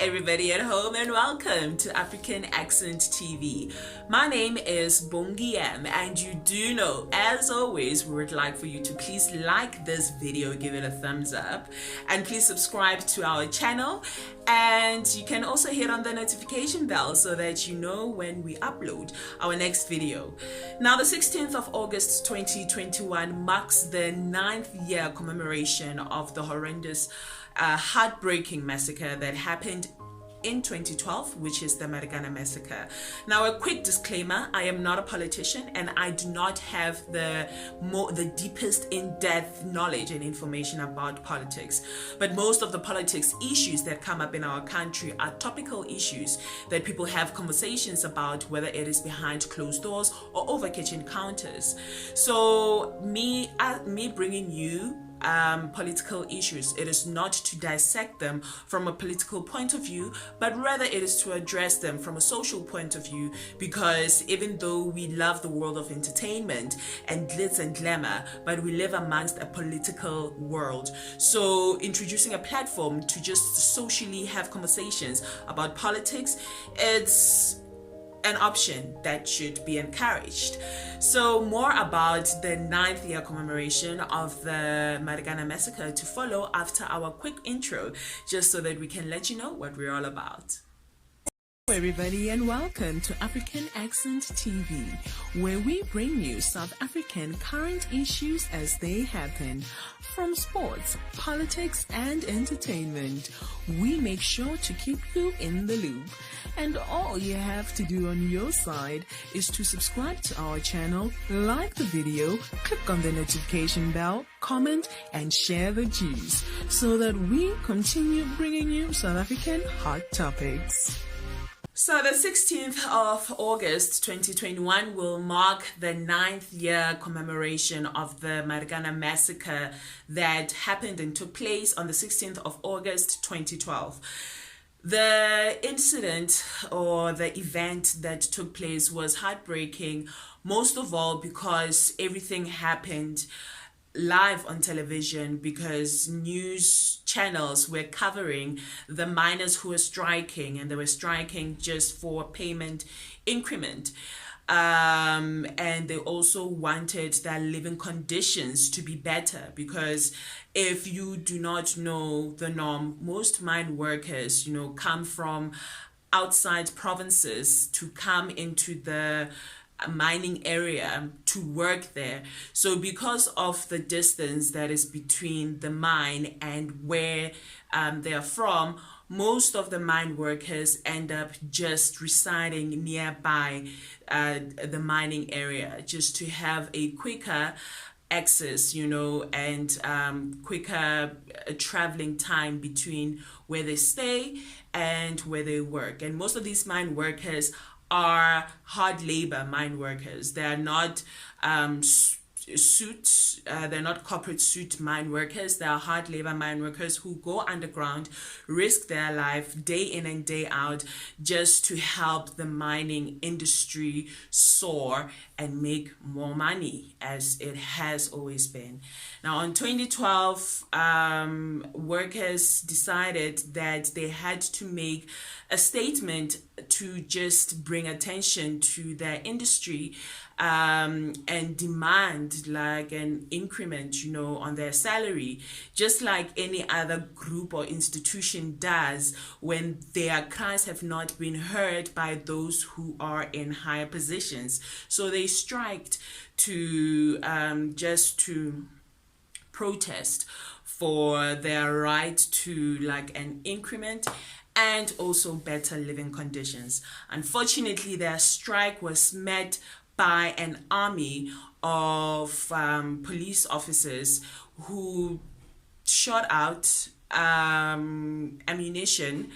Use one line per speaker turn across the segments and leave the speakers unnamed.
everybody at home, and welcome to African Accent TV. My name is Bongi M, and you do know, as always, we would like for you to please like this video, give it a thumbs up, and please subscribe to our channel. And you can also hit on the notification bell so that you know when we upload our next video. Now, the 16th of August 2021 marks the 9th year commemoration of the horrendous heartbreaking massacre that happened in 2012, which is the Marikana Massacre. Now, a quick disclaimer: I am not a politician, and I do not have the deepest in-depth knowledge and information about politics. But most of the politics issues that come up in our country are topical issues that people have conversations about, whether it is behind closed doors or over kitchen counters. So me bringing you political issues, it is not to dissect them from a political point of view, but rather it is to address them from a social point of view, because even though we love the world of entertainment and glitz and glamour, but we live amongst a political world. So introducing a platform to just socially have conversations about politics, it's an option that should be encouraged. So more about the 9th year commemoration of the Marikana Massacre to follow after our quick intro, just so that we can let you know what we're all about. Hello everybody, and welcome to African Accent TV, where we bring you South African current issues as they happen. From sports, politics and entertainment, we make sure to keep you in the loop. And all you have to do on your side is to subscribe to our channel, like the video, click on the notification bell, comment and share the juice, so that we continue bringing you South African hot topics. So the 16th of August 2021 will mark the 9th year commemoration of the Marikana Massacre that happened and took place on the 16th of August 2012. The incident or the event that took place was heartbreaking, most of all because everything happened live on television, because news channels were covering the miners who were striking, and they were striking just for payment increment. And they also wanted their living conditions to be better, because if you do not know the norm, most mine workers, come from outside provinces to come into the mining area to work there. So because of the distance that is between the mine and where they are from, most of the mine workers end up just residing nearby the mining area, just to have a quicker access, and quicker traveling time between where they stay and where they work. And most of these mine workers are hard labor mine workers. They are not suits, they're not corporate suit mine workers. They are hard labor mine workers who go underground, risk their life day in and day out, just to help the mining industry soar and make more money, as it has always been. Now, in 2012, workers decided that they had to make a statement to just bring attention to their industry, and demand like an increment, on their salary, just like any other group or institution does when their cries have not been heard by those who are in higher positions. So they striked to just to protest for their right to like an increment and also better living conditions. Unfortunately, their strike was met by an army of police officers who shot out ammunition,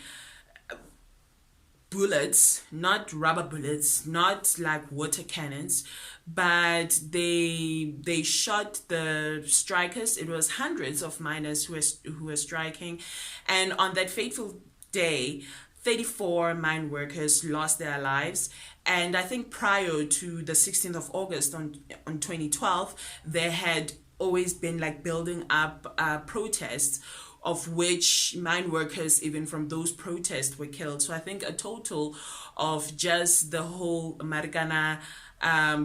bullets, not rubber bullets, not like water cannons, but they shot the strikers. It was hundreds of miners who were striking, and on that fateful day, 34 mine workers lost their lives. And I think prior to the 16th of August on 2012, there had always been like building up protests of which mine workers, even from those protests, were killed. So I think a total of just the whole Marikana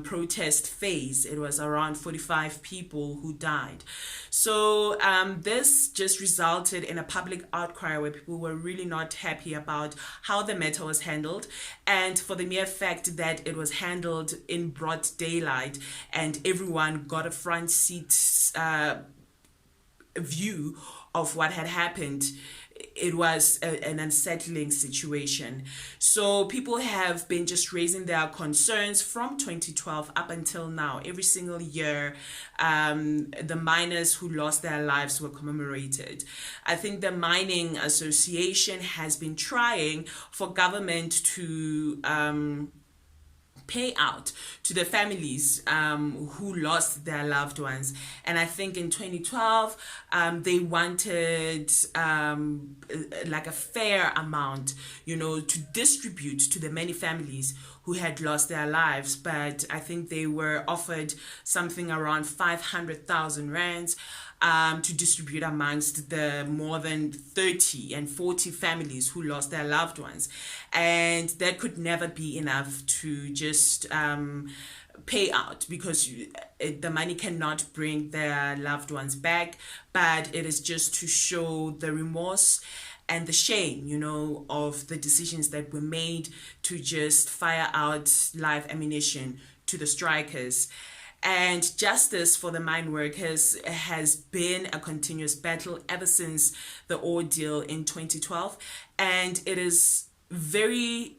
protest phase, it was around 45 people who died. So this just resulted in a public outcry where people were really not happy about how the matter was handled, and for the mere fact that it was handled in broad daylight and everyone got a front seat view of what had happened. It was an unsettling situation. So people have been just raising their concerns from 2012 up until now. Every single year, the miners who lost their lives were commemorated. I think the Mining Association has been trying for government to pay out to the families who lost their loved ones. And I think in 2012 they wanted like a fair amount, to distribute to the many families who had lost their lives. But I think they were offered something around 500,000 rands to distribute amongst the more than 30 and 40 families who lost their loved ones. And that could never be enough to just pay out, because the money cannot bring their loved ones back, but it is just to show the remorse and the shame, of the decisions that were made to just fire out live ammunition to the strikers. And justice for the mine workers has been a continuous battle ever since the ordeal in 2012. And it is very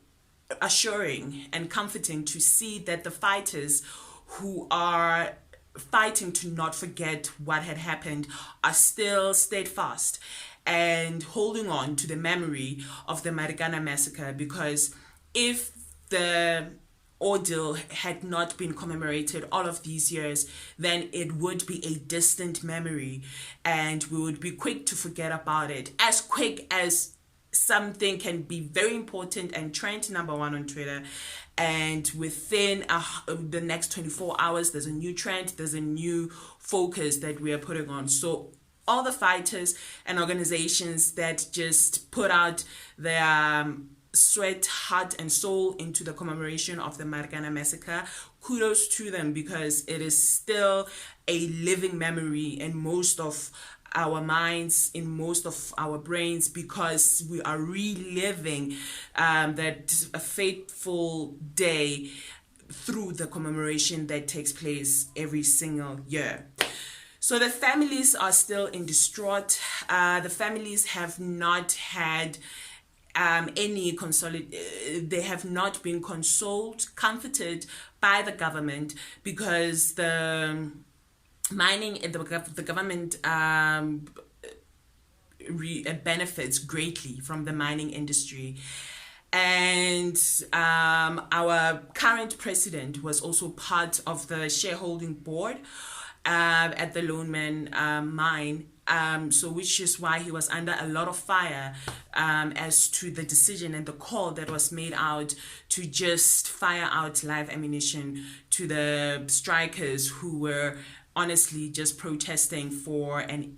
assuring and comforting to see that the fighters who are fighting to not forget what had happened are still steadfast and holding on to the memory of the Marikana Massacre. Because if the ordeal had not been commemorated all of these years, then it would be a distant memory and we would be quick to forget about it, as quick as something can be very important and trend number one on Twitter, and within the next 24 hours there's a new trend, there's a new focus that we are putting on. So all the fighters and organizations that just put out their sweat, heart and soul into the commemoration of the Marikana Massacre, kudos to them, because it is still a living memory in most of our minds, in most of our brains, because we are reliving that fateful day through the commemoration that takes place every single year. So the families are still in distraught. The families have not had they have not been comforted by the government, because the government benefits greatly from the mining industry. And our current president was also part of the shareholding board at the Lone Man mine. So which is why he was under a lot of fire as to the decision and the call that was made out to just fire out live ammunition to the strikers who were honestly just protesting for an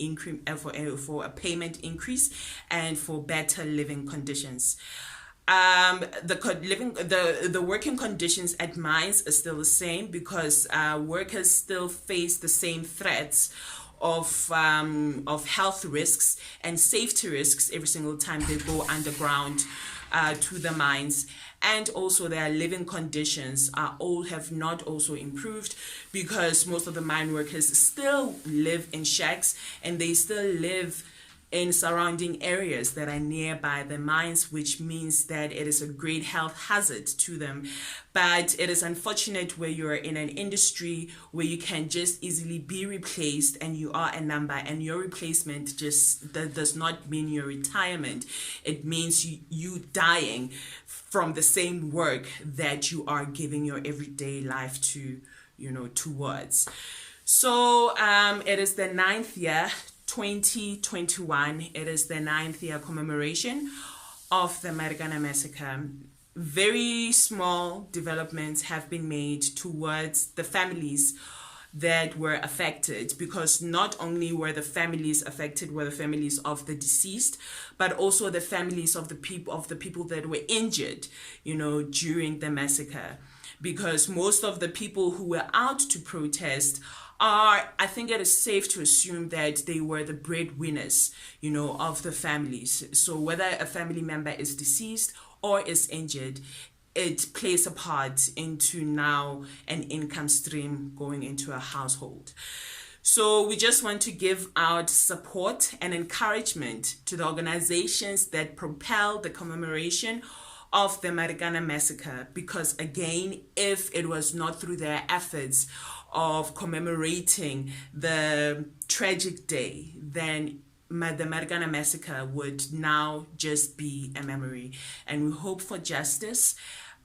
for a payment increase and for better living conditions. The working conditions at mines are still the same, because workers still face the same threats of health risks and safety risks every single time they go underground to the mines. And also their living conditions have not also improved, because most of the mine workers still live in shacks and they still live in surrounding areas that are nearby the mines, which means that it is a great health hazard to them. But it is unfortunate where you're in an industry where you can just easily be replaced and you are a number, and your replacement that does not mean your retirement. It means you dying from the same work that you are giving your everyday life to, towards. So it is the 9th year, 2021. It is the 9th year commemoration of the Marikana Massacre. Very small developments have been made towards the families that were affected, because not only were the families affected, were the families of the deceased, but also the families of the people that were injured, during the massacre. Because most of the people who were out to protest I think it is safe to assume that they were the breadwinners, of the families. So whether a family member is deceased or is injured, it plays a part into now an income stream going into a household. So we just want to give out support and encouragement to the organizations that propel the commemoration of the Marikana Massacre, because again, if it was not through their efforts of commemorating the tragic day, then the Marikana Massacre would now just be a memory. And we hope for justice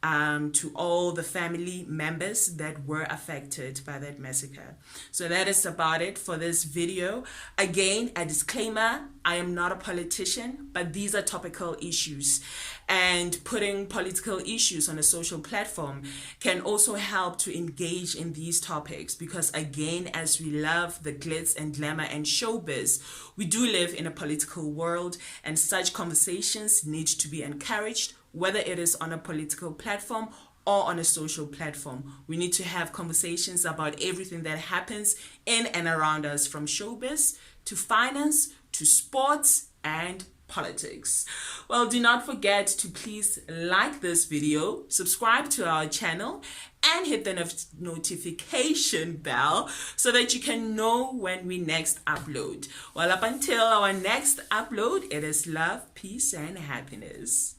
to all the family members that were affected by that massacre. So that is about it for this video. Again, a disclaimer, I am not a politician, but these are topical issues. And putting political issues on a social platform can also help to engage in these topics, because again, as we love the glitz and glamour and showbiz, we do live in a political world, and such conversations need to be encouraged, whether it is on a political platform or on a social platform. We need to have conversations about everything that happens in and around us, from showbiz to finance to sports and politics. Well, do not forget to please like this video, subscribe to our channel, and hit the notification bell so that you can know when we next upload. Well, up until our next upload, it is love, peace, and happiness.